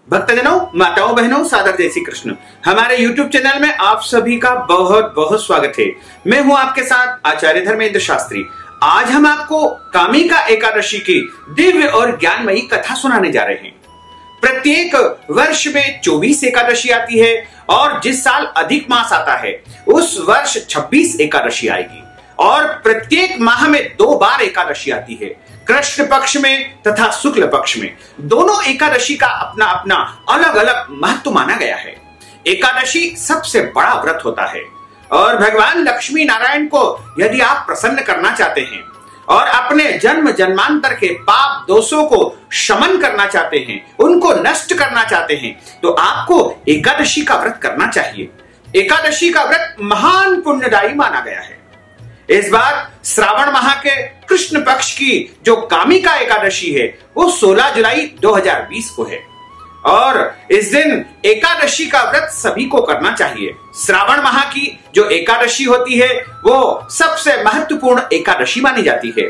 भक्तजनों, माताओं, बहनों, सादर जय श्री कृष्ण। हमारे YouTube चैनल में आप सभी का बहुत बहुत स्वागत है। मैं हूं आपके साथ आचार्य धर्मेंद्र शास्त्री। आज हम आपको कामिका एकादशी की दिव्य और ज्ञानमयी कथा सुनाने जा रहे हैं। प्रत्येक वर्ष में 24 एकादशी आती है और जिस साल अधिक मास आता है उस वर्ष 26 एकादशी आएगी और प्रत्येक माह में 2 बार एकादशी आती है, कृष्ण पक्ष में तथा शुक्ल पक्ष में। दोनों एकादशी का अपना अपना अलग अलग महत्व माना गया है। एकादशी सबसे बड़ा व्रत होता है और भगवान लक्ष्मी नारायण को यदि आप प्रसन्न करना चाहते हैं और अपने जन्म जन्मांतर के पाप दोषों को शमन करना चाहते हैं, उनको नष्ट करना चाहते हैं, तो आपको एकादशी का व्रत करना चाहिए। एकादशी का व्रत महान पुण्यदायी माना गया है। इस बार श्रावण माह के कृष्ण पक्ष की जो कामिका एकादशी है वो 16 जुलाई 2020 को है और इस दिन एकादशी का व्रत सभी को करना चाहिए। श्रावण माह की जो एकादशी होती है वो सबसे महत्वपूर्ण एकादशी मानी जाती है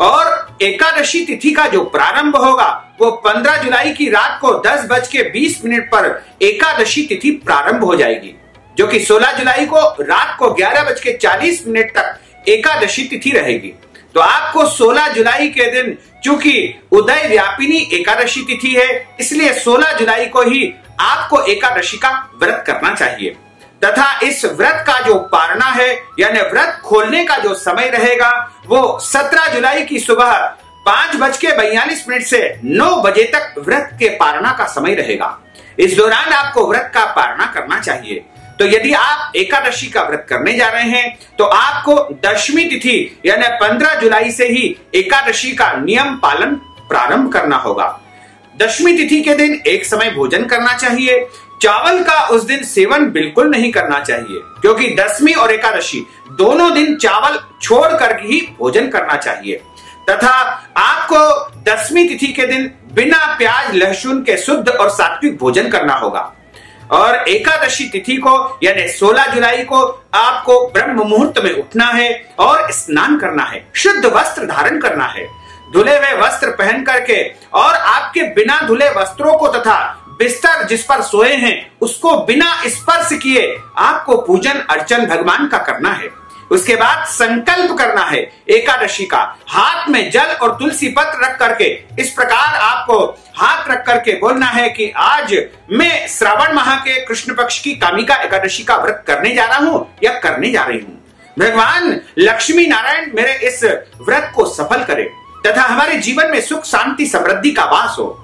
और एकादशी तिथि का जो प्रारंभ होगा वो 15 जुलाई की रात को 10:20 पर एकादशी तिथि प्रारंभ हो जाएगी, जो कि 16 जुलाई को रात को 11:40 तक एकादशी तिथि रहेगी। तो आपको 16 जुलाई के दिन, चूंकि उदय व्यापिनी एकादशी तिथि है, इसलिए 16 जुलाई को ही आपको एकादशी का व्रत करना चाहिए तथा इस व्रत का जो पारणा है यानी व्रत खोलने का जो समय रहेगा वो 17 जुलाई की सुबह 5:42 से 9 बजे तक व्रत के पारणा का समय रहेगा। इस दौरान आपको व्रत का पारणा करना चाहिए। तो यदि आप एकादशी का व्रत करने जा रहे हैं तो आपको दशमी तिथि यानी 15 जुलाई से ही एकादशी का नियम पालन प्रारंभ करना होगा। दशमी तिथि के दिन एक समय भोजन करना चाहिए। चावल का उस दिन सेवन बिल्कुल नहीं करना चाहिए, क्योंकि दशमी और एकादशी दोनों दिन चावल छोड़ कर ही भोजन करना चाहिए तथा आपको दशमी तिथि के दिन बिना प्याज लहसुन के शुद्ध और सात्विक भोजन करना होगा। और एकादशी तिथि को यानी 16 जुलाई को आपको ब्रह्म मुहूर्त में उठना है और स्नान करना है, शुद्ध वस्त्र धारण करना है, धुले हुए वस्त्र पहन करके और आपके बिना धुले वस्त्रों को तथा बिस्तर जिस पर सोए हैं उसको बिना स्पर्श किए आपको पूजन अर्चन भगवान का करना है। उसके बाद संकल्प करना है एकादशी का। हाथ में जल और तुलसी पत्र रख करके इस प्रकार आपको हाथ रख करके बोलना है कि आज मैं श्रावण माह के कृष्ण पक्ष की कामिका एकादशी का व्रत करने जा रहा हूं या करने जा रही हूं। भगवान लक्ष्मी नारायण मेरे इस व्रत को सफल करे तथा हमारे जीवन में सुख शांति समृद्धि का वास हो।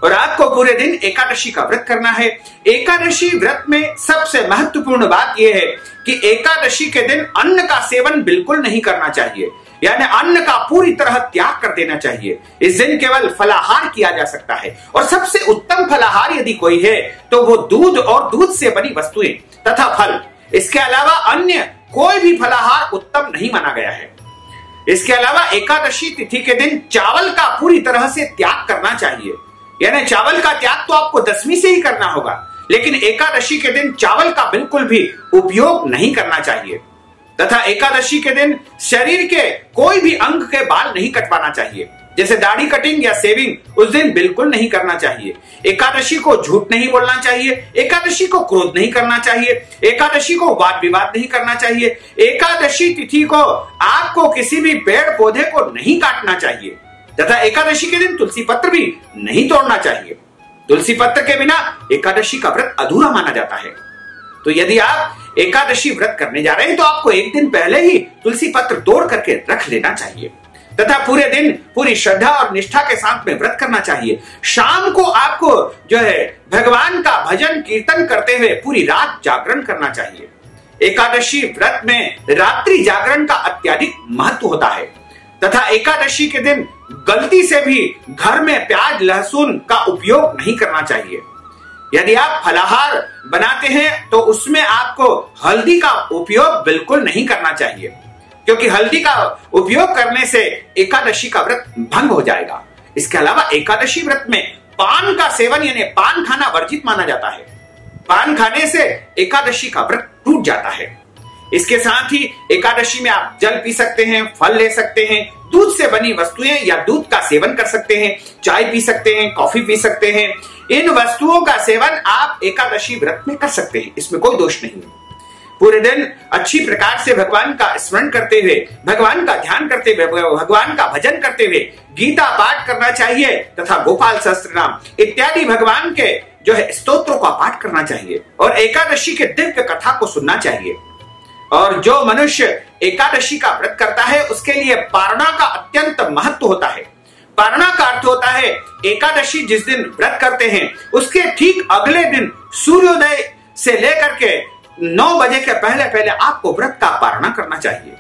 और आपको पूरे दिन एकादशी का व्रत करना है। एकादशी व्रत में सबसे महत्वपूर्ण बात यह है कि एकादशी के दिन अन्न का सेवन बिल्कुल नहीं करना चाहिए, यानी अन्न का पूरी तरह त्याग कर देना चाहिए। इस दिन केवल फलाहार किया जा सकता है और सबसे उत्तम फलाहार यदि कोई है तो वो दूध और दूध से बनी वस्तुएं तथा फल। इसके अलावा अन्य कोई भी फलाहार उत्तम नहीं माना गया है। इसके अलावा एकादशी तिथि के दिन चावल का पूरी तरह से त्याग करना चाहिए, यानी चावल का त्याग तो आपको दशमी से ही करना होगा, लेकिन एकादशी के दिन चावल का बिल्कुल भी उपयोग नहीं करना चाहिए तथा एकादशी के दिन शरीर के कोई भी अंग के बाल नहीं कटवाना चाहिए, जैसे दाढ़ी कटिंग या सेविंग उस दिन बिल्कुल नहीं करना चाहिए। एकादशी को झूठ नहीं बोलना चाहिए, एकादशी को क्रोध नहीं करना चाहिए, एकादशी को वाद विवाद नहीं करना चाहिए, एकादशी तिथि को आपको किसी भी पेड़ पौधे को नहीं काटना चाहिए तथा एकादशी के दिन तुलसी पत्र भी नहीं तोड़ना चाहिए। तुलसी पत्र के बिना एकादशी का व्रत अधूरा माना जाता है। तो यदि आप एकादशी व्रत करने जा रहे हैं तो आपको एक दिन पहले ही तुलसी पत्र तोड़ करके रख लेना चाहिए तथा पूरे दिन पूरी श्रद्धा और निष्ठा के साथ में व्रत करना चाहिए। शाम को आपको जो है भगवान का भजन कीर्तन करते हुए पूरी रात जागरण करना चाहिए। एकादशी व्रत में रात्रि जागरण का अत्यधिक महत्व होता है तथा एकादशी के दिन गलती से भी घर में प्याज लहसुन का उपयोग नहीं करना चाहिए। यदि आप फलाहार बनाते हैं तो उसमें आपको हल्दी का उपयोग बिल्कुल नहीं करना चाहिए, क्योंकि हल्दी का उपयोग करने से एकादशी का व्रत भंग हो जाएगा। इसके अलावा एकादशी व्रत में पान का सेवन यानी पान खाना वर्जित माना जाता है। पान खाने से एकादशी का व्रत टूट जाता है। इसके साथ ही एकादशी में आप जल पी सकते हैं, फल ले सकते हैं, दूध से बनी वस्तुएं या दूध का सेवन कर सकते हैं, चाय पी सकते हैं, कॉफी पी सकते हैं। इन वस्तुओं का सेवन आप एकादशी व्रत में कर सकते हैं, इसमें कोई दोष नहीं है। पूरे दिन अच्छी प्रकार से भगवान का स्मरण करते हुए, भगवान का ध्यान करते हुए, भगवान का भजन करते हुए गीता पाठ करना चाहिए तथा गोपाल सहस्त्रनाम इत्यादि भगवान के जो है स्तोत्रों का पाठ करना चाहिए और एकादशी के दिव्य कथा को सुनना चाहिए। और जो मनुष्य एकादशी का व्रत करता है उसके लिए पारणा का अत्यंत महत्व होता है। पारणा का अर्थ होता है एकादशी जिस दिन व्रत करते हैं उसके ठीक अगले दिन सूर्योदय से लेकर के 9 बजे के पहले पहले आपको व्रत का पारणा करना चाहिए।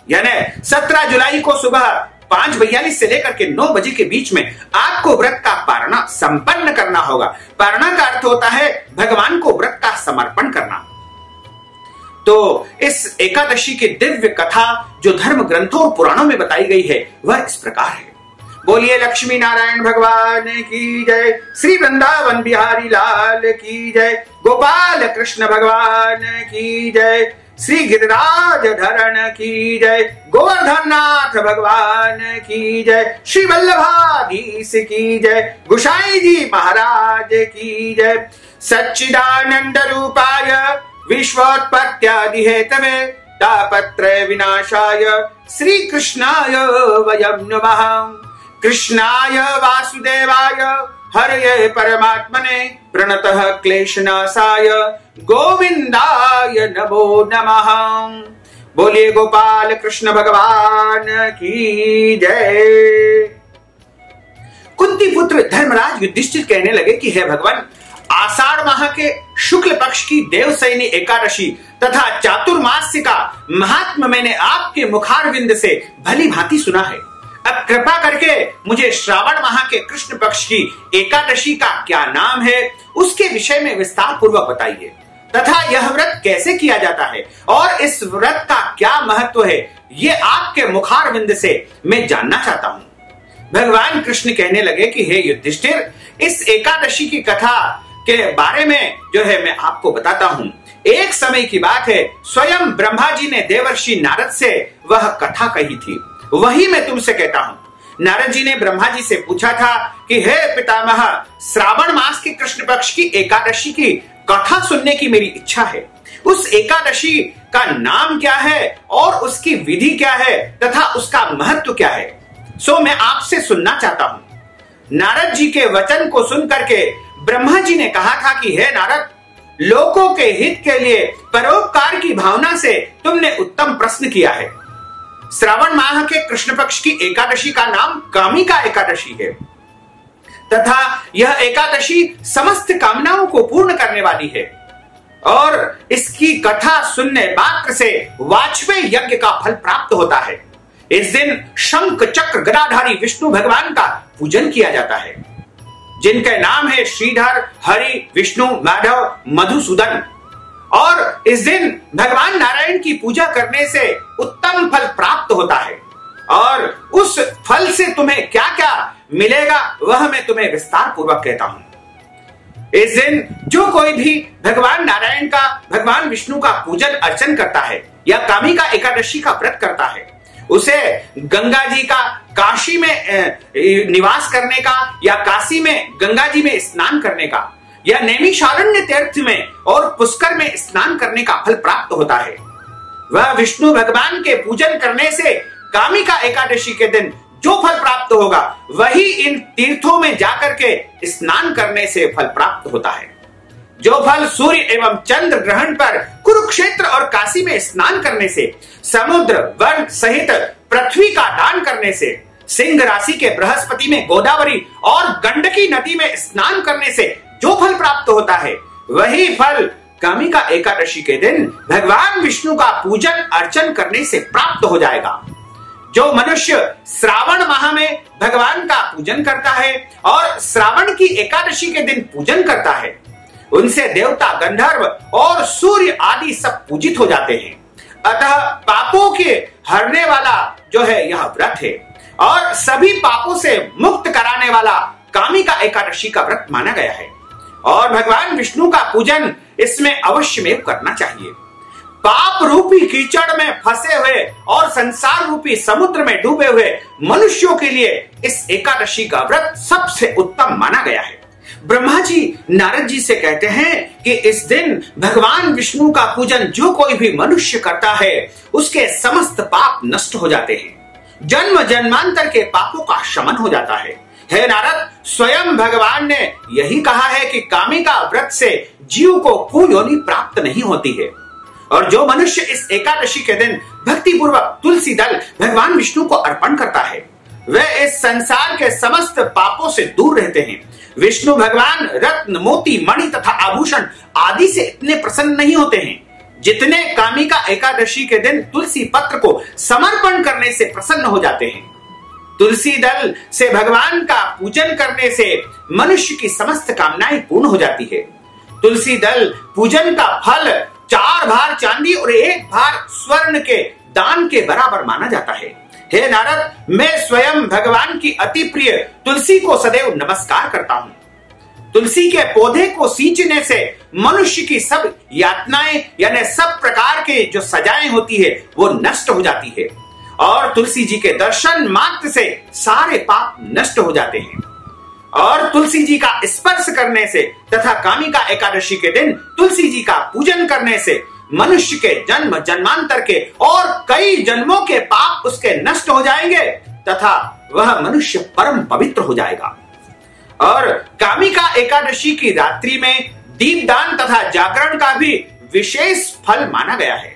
यानी 17 जुलाई को सुबह 5:42 से लेकर के 9 बजे के बीच में आपको व्रत का पारणा संपन्न करना होगा। पारणा का अर्थ होता है भगवान को व्रत का समर्पण करना। तो इस एकादशी की दिव्य कथा जो धर्म ग्रंथों और पुराणों में बताई गई है वह इस प्रकार है। बोलिए लक्ष्मी नारायण भगवान की जय, श्री वृंदावन बिहारी लाल की जय, गोपाल कृष्ण भगवान की जय, श्री गिरिराज धरण की जय, गोवर्धननाथ भगवान की जय, श्री वल्लभाधीश की जय, गुसाई जी महाराज की जय। सच्चिदानंद रूपाय विश्वोत्पत्त्यादि हेतवे तापत्रय विनाशाय श्री कृष्णाय वयं नमः। कृष्णाय वासुदेवाय हरये परमात्मने प्रणतः क्लेशनाशाय गोविंदाय नमो नमः। बोलिए गोपाल कृष्ण भगवान की जय। कुंती पुत्र धर्मराज युधिष्ठिर कहने लगे कि हे भगवान, आषाढ़ माह के शुक्ल पक्ष की देवशयनी एकादशी तथा चातुर्मास्य का महात्म मैंने आपके मुखारविंद से भली भांति सुना है। अब कृपा करके मुझे श्रावण माह के कृष्ण पक्ष की एकादशी का क्या नाम है उसके विषय में विस्तार पूर्वक बताइए तथा यह व्रत कैसे किया जाता है और इस व्रत का क्या महत्व है, ये आपके मुखारविंद से मैं जानना चाहता हूँ। भगवान कृष्ण कहने लगे कि हे युधिष्ठिर, इस एकादशी की कथा के बारे में जो है मैं आपको बताता हूँ। एक समय की बात है, स्वयं ब्रह्मा जी ने देवर्षि नारद से वह कथा कही थी, वही मैं तुमसे कहता हूं। नारद जी ने ब्रह्मा जी से पूछा था कि हे पितामह, श्रावण मास की कृष्ण पक्ष की एकादशी की कथा सुनने की मेरी इच्छा है। उस एकादशी का नाम क्या है और उसकी विधि क्या है तथा उसका महत्व क्या है, सो मैं आपसे सुनना चाहता हूं। नारद जी के वचन को सुन करके ब्रह्मा जी ने कहा था कि हे नारद, लोगों के हित के लिए परोपकार की भावना से तुमने उत्तम प्रश्न किया है। श्रावण माह के कृष्ण पक्ष की एकादशी का नाम कामिका एकादशी है तथा यह एकादशी समस्त कामनाओं को पूर्ण करने वाली है और इसकी कथा सुनने मात्र से वाजपेय यज्ञ का फल प्राप्त होता है। इस दिन शंख चक्र गदाधारी विष्णु भगवान का पूजन किया जाता है, जिनके नाम है श्रीधर, हरि, विष्णु, माधव, मधुसूदन। और इस दिन भगवान नारायण की पूजा करने से उत्तम फल प्राप्त होता है और उस फल से तुम्हें क्या क्या मिलेगा वह मैं तुम्हें विस्तार पूर्वक कहता हूं। इस दिन जो कोई भी भगवान नारायण का, भगवान विष्णु का पूजन अर्चन करता है या कामिका एकादशी का व्रत करता है, उसे गंगा जी का काशी में निवास करने का या काशी में गंगा जी में स्नान करने का या नैमिषारण्य तीर्थ में और पुष्कर में स्नान करने का फल प्राप्त होता है। वह विष्णु भगवान के पूजन करने से कामिका एकादशी के दिन जो फल प्राप्त होगा वही इन तीर्थों में जाकर के स्नान करने से फल प्राप्त होता है। जो फल सूर्य एवं चंद्र ग्रहण पर कुरुक्षेत्र और काशी में स्नान करने से, समुद्र वन सहित पृथ्वी का दान करने से, सिंह राशि के बृहस्पति में गोदावरी और गंडकी नदी में स्नान करने से जो फल प्राप्त होता है वही फल कामिका एकादशी के दिन भगवान विष्णु का पूजन अर्चन करने से प्राप्त हो जाएगा। जो मनुष्य श्रावण माह में भगवान का पूजन करता है और श्रावण की एकादशी के दिन पूजन करता है, उनसे देवता, गंधर्व और सूर्य आदि सब पूजित हो जाते हैं। अतः पापों के हरने वाला जो है यह व्रत है और सभी पापों से मुक्त कराने वाला कामिका एकादशी का व्रत माना गया है और भगवान विष्णु का पूजन इसमें अवश्य में करना चाहिए। पाप रूपी कीचड़ में फंसे हुए और संसार रूपी समुद्र में डूबे हुए मनुष्यों के लिए इस एकादशी का व्रत सबसे उत्तम माना गया है। ब्रह्मा जी नारद जी से कहते हैं कि इस दिन भगवान विष्णु का पूजन जो कोई भी मनुष्य करता है उसके समस्त पाप नष्ट हो जाते हैं, जन्म जन्मांतर के पापों का शमन हो जाता है। हे नारद, स्वयं भगवान ने यही कहा है कि कामिका व्रत से जीव को कुयोनि प्राप्त नहीं होती है। और जो मनुष्य इस एकादशी के दिन भक्ति पूर्वक तुलसी दल भगवान विष्णु को अर्पण करता है वह इस संसार के समस्त पापों से दूर रहते हैं। विष्णु भगवान रत्न, मोती, मणि तथा आभूषण आदि से इतने प्रसन्न नहीं होते हैं जितने कामिका एकादशी के दिन तुलसी पत्र को समर्पण करने से प्रसन्न हो जाते हैं। तुलसी दल से भगवान का पूजन करने से मनुष्य की समस्त कामनाएं पूर्ण हो जाती है। तुलसी दल पूजन का फल 4 भार चांदी और 1 भार स्वर्ण के दान के बराबर माना जाता है। हे नारद, मैं स्वयं भगवान की अति प्रिय तुलसी को सदैव नमस्कार करता हूं। तुलसी के पौधे को सींचने से मनुष्य की सब यातनाएं यानी सब प्रकार के जो सजाएं होती है वो नष्ट हो जाती है और तुलसी जी के दर्शन मात्र से सारे पाप नष्ट हो जाते हैं। और तुलसी जी का स्पर्श करने से तथा कामिका एकादशी के दिन तुलसी जी का पूजन करने से मनुष्य के जन्म जन्मांतर के और कई जन्मों के पाप उसके नष्ट हो जाएंगे तथा वह मनुष्य परम पवित्र हो जाएगा। और कामिका एकादशी की रात्रि में दीपदान तथा जागरण का भी विशेष फल माना गया है।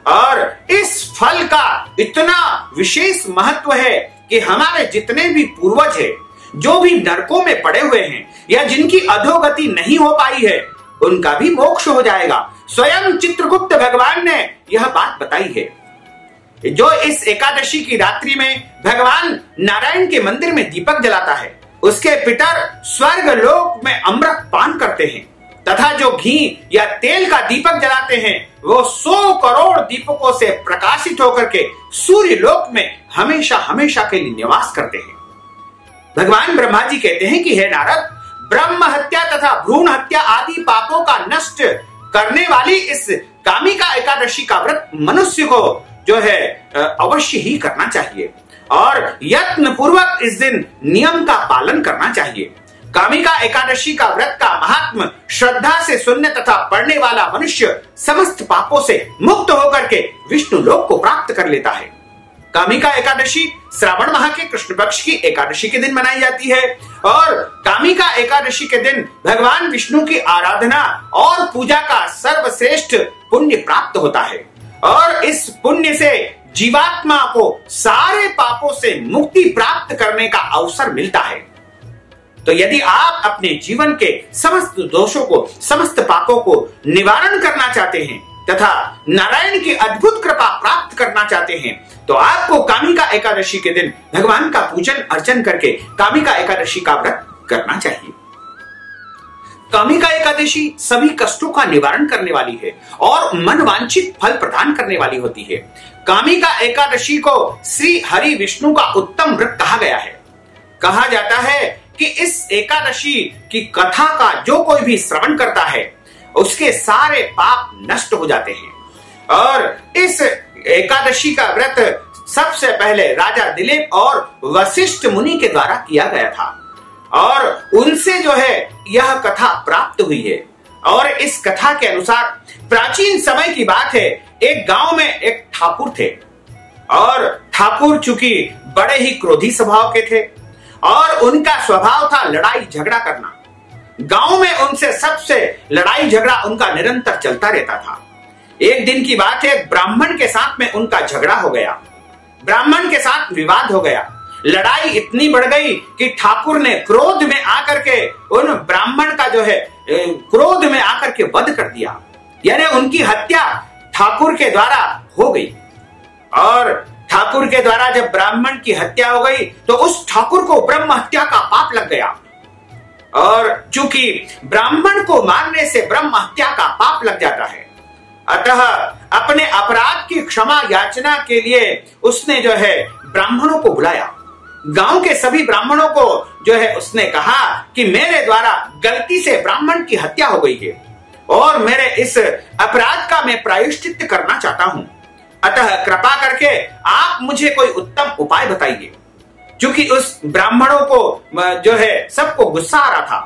और इस फल का इतना विशेष महत्व है कि हमारे जितने भी पूर्वज हैं जो भी नरकों में पड़े हुए हैं या जिनकी अधोगति नहीं हो पाई है उनका भी मोक्ष हो जाएगा। स्वयं चित्रगुप्त भगवान ने यह बात बताई है। जो इस एकादशी की रात्रि में भगवान नारायण के मंदिर में दीपक जलाता है उसके पितर स्वर्ग लोक में अमृत पान करते हैं तथा जो घी या तेल का दीपक जलाते हैं वो 100 करोड़ दीपकों से प्रकाशित होकर के सूर्य लोक में हमेशा हमेशा के लिए निवास करते हैं। भगवान ब्रह्मा जी कहते हैं कि हे नारद, ब्रह्म हत्या तथा भ्रूण हत्या आदि पापों का नष्ट करने वाली इस कामिका एकादशी का व्रत मनुष्य को जो है अवश्य ही करना चाहिए और यत्न पूर्वक इस दिन नियम का पालन करना चाहिए। कामिका एकादशी का व्रत का महात्म श्रद्धा से सुनने तथा पढ़ने वाला मनुष्य समस्त पापों से मुक्त होकर के विष्णु लोक को प्राप्त कर लेता है। कामिका एकादशी श्रावण माह के कृष्ण पक्ष की एकादशी के दिन मनाई जाती है और कामिका एकादशी के दिन भगवान विष्णु की आराधना और पूजा का सर्वश्रेष्ठ पुण्य प्राप्त होता है और इस पुण्य से जीवात्मा को सारे पापों से मुक्ति प्राप्त करने का अवसर मिलता है। तो यदि आप अपने जीवन के समस्त दोषों को, समस्त पापों को निवारण करना चाहते हैं तथा नारायण की अद्भुत कृपा प्राप्त करना चाहते हैं तो आपको कामिका एकादशी के दिन भगवान का पूजन अर्चन करके कामिका एकादशी का व्रत करना चाहिए। कामिका एकादशी सभी कष्टों का निवारण करने वाली है और मनवांछित फल प्रदान करने वाली होती है। कामिका एकादशी को श्री हरि विष्णु का उत्तम व्रत कहा गया है। कहा जाता है कि इस एकादशी की कथा का जो कोई भी श्रवण करता है उसके सारे पाप नष्ट हो जाते हैं। और इस एकादशी का व्रत सबसे पहले राजा दिलीप और वशिष्ठ मुनि के द्वारा किया गया था और उनसे जो है यह कथा प्राप्त हुई है। और इस कथा के अनुसार प्राचीन समय की बात है, एक गांव में एक ठाकुर थे और ठाकुर चूंकि बड़े ही क्रोधी स्वभाव के थे और उनका स्वभाव था लड़ाई झगड़ा करना। गांव में उनसे सबसे लड़ाई झगड़ा उनका निरंतर चलता रहता था। एक दिन की बात है, ब्राह्मण के साथ में उनका झगड़ा हो गया, ब्राह्मण के साथ विवाद हो गया। लड़ाई इतनी बढ़ गई कि ठाकुर ने क्रोध में आकर के उन ब्राह्मण का जो है क्रोध में आकर के वध कर दिया, यानी उनकी हत्या ठाकुर के द्वारा हो गई। और ठाकुर के द्वारा जब ब्राह्मण की हत्या हो गई तो उस ठाकुर को ब्रह्म हत्या का पाप लग गया और चूंकि ब्राह्मण को मारने से ब्रह्म हत्या का पाप लग जाता है, अतः अपने अपराध की क्षमा याचना के लिए उसने जो है ब्राह्मणों को बुलाया। गांव के सभी ब्राह्मणों को जो है उसने कहा कि मेरे द्वारा गलती से ब्राह्मण की हत्या हो गई है और मेरे इस अपराध का मैं प्रायश्चित करना चाहता हूं, अतः कृपा करके आप मुझे कोई उत्तम उपाय बताइए। क्योंकि उस ब्राह्मणों को जो है सबको गुस्सा आ रहा था,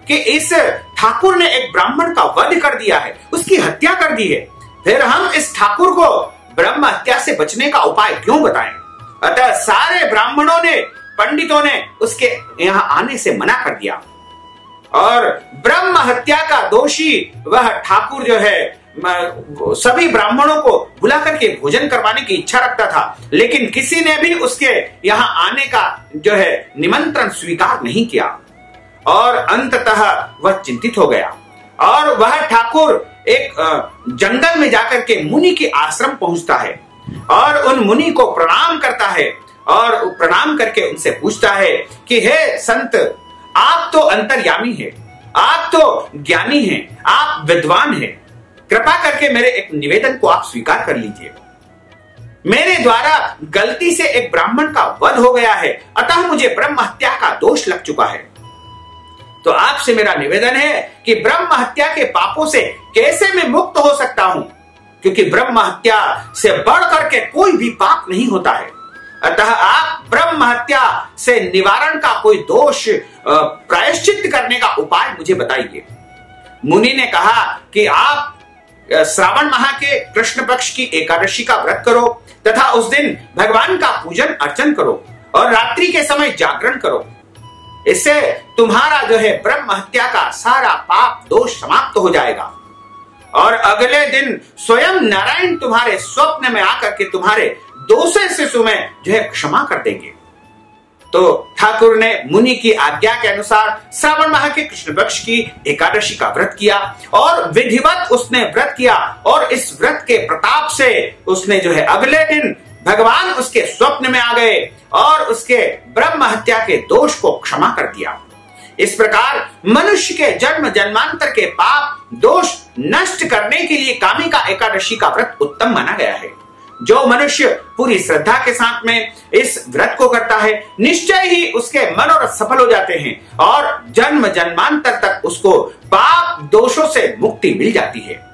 कि इस ठाकुर ने एक ब्राह्मण का वध कर दिया है, उसकी हत्या कर दी है, फिर हम इस ठाकुर को ब्रह्म हत्या से बचने का उपाय क्यों बताएं? अतः सारे ब्राह्मणों ने, पंडितों ने उसके यहां आने से मना कर दिया और ब्रह्म हत्या का दोषी वह ठाकुर जो है सभी ब्राह्मणों को बुला करके भोजन करवाने की इच्छा रखता था, लेकिन किसी ने भी उसके यहां आने का जो है निमंत्रण स्वीकार नहीं किया और अंततः वह चिंतित हो गया और वह ठाकुर एक जंगल में जाकर के मुनि के आश्रम पहुंचता है और उन मुनि को प्रणाम करता है और प्रणाम करके उनसे पूछता है कि हे संत, आप तो अंतर्यामी हैं, आप तो ज्ञानी हैं, आप विद्वान हैं, कृपा करके मेरे एक निवेदन को आप स्वीकार कर लीजिए। मेरे द्वारा गलती से एक ब्राह्मण का वध हो गया है, अतः मुझे ब्रह्म हत्या का दोष लग चुका है। तो आपसे मेरा निवेदन है कि ब्रह्म हत्या के पापों से कैसे मैं मुक्त हो सकता हूं, क्योंकि ब्रह्म हत्या से बढ़ करके कोई भी पाप नहीं होता है। अतः आप ब्रह्म हत्या से निवारण का कोई दोष प्रायश्चित करने का उपाय मुझे बताइए। मुनि ने कहा कि आप श्रावण माह के कृष्ण पक्ष की एकादशी का व्रत करो तथा उस दिन भगवान का पूजन अर्चन करो और रात्रि के समय जागरण करो। इससे तुम्हारा जो है ब्रह्म हत्या का सारा पाप दोष समाप्त हो जाएगा और अगले दिन स्वयं नारायण तुम्हारे स्वप्न में आकर के तुम्हारे दोषों से तुम्हें जो है क्षमा कर देंगे। तो ठाकुर ने मुनि की आज्ञा के अनुसार श्रावण माह के कृष्ण पक्ष की एकादशी का व्रत किया और विधिवत उसने व्रत किया और इस व्रत के प्रताप से उसने जो है अगले दिन भगवान उसके स्वप्न में आ गए और उसके ब्रह्म हत्या के दोष को क्षमा कर दिया। इस प्रकार मनुष्य के जन्म जन्मांतर के पाप दोष नष्ट करने के लिए कामिका एकादशी का व्रत उत्तम माना गया है। जो मनुष्य पूरी श्रद्धा के साथ में इस व्रत को करता है, निश्चय ही उसके मनोरथ सफल हो जाते हैं और जन्म जन्मांतर तक उसको पाप दोषों से मुक्ति मिल जाती है।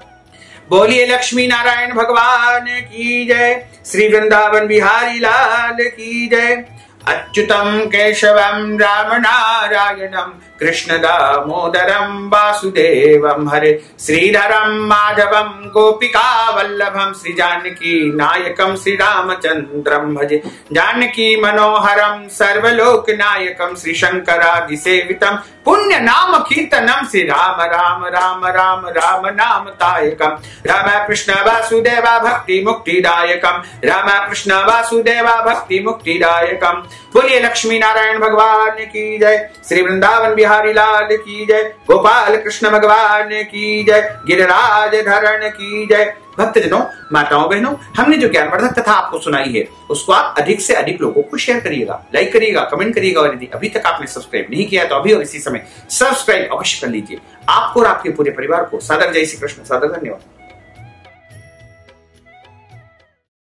बोलिए लक्ष्मी नारायण भगवान की जय, श्री वृंदावन बिहारी लाल की जय। अच्युतम केशवम राम नारायणम कृष्ण दामोदरम वासुदेवम हरे, श्रीधरम माधवम गोपिका वल्लभम, श्री जानकी नायकम श्री रामचंद्रम भजे, जानकी मनोहरम सर्वलोक नायकम श्री शंकरादि सेवितम, पुण्य नाम कीर्तनम श्री राम राम राम राम राम नाम तायकम, राम कृष्ण वासुदेवा भक्ति मुक्तिदायकम, राम कृष्ण वासुदेवा भक्ति मुक्तिदायकम। बोलिए लक्ष्मी नारायण भगवान की जय, श्री वृंदावन बिहारी लाल की जय, गोपाल कृष्ण भगवान की जय, गिरिराज धरण की जय। भक्तजनों, माताओं बहनों, हमने जो ज्ञानवर्धक कथा आपको सुनाई है उसको आप अधिक से अधिक लोगों को शेयर करिएगा, लाइक करिएगा, कमेंट करिएगा और यदि अभी तक आपने सब्सक्राइब नहीं किया तो अभी और इसी समय सब्सक्राइब अवश्य कर लीजिए। आपको और आपके पूरे परिवार को सादर जय श्री कृष्ण, सादर धन्यवाद।